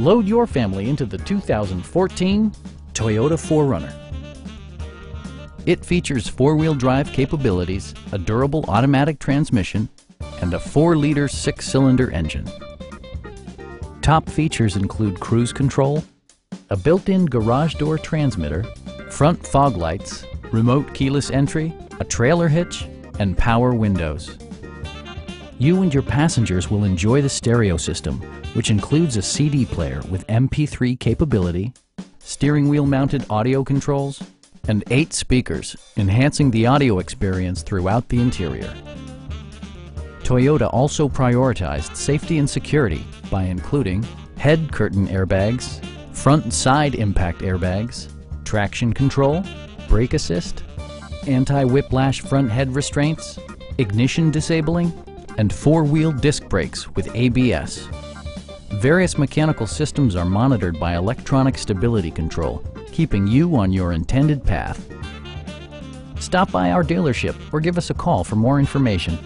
Load your family into the 2014 Toyota 4Runner. It features four-wheel drive capabilities, a durable automatic transmission, and a 4-liter 6-cylinder engine. Top features include cruise control, a built-in garage door transmitter, front fog lights, remote keyless entry, a trailer hitch, and power windows. You and your passengers will enjoy the stereo system, which includes a CD player with MP3 capability, steering wheel mounted audio controls, and 8 speakers, enhancing the audio experience throughout the interior. Toyota also prioritized safety and security by including head curtain airbags, front and side impact airbags, traction control, brake assist, anti-whiplash front head restraints, ignition disabling, and 4-wheel disc brakes with ABS. Various mechanical systems are monitored by electronic stability control, keeping you on your intended path. Stop by our dealership or give us a call for more information.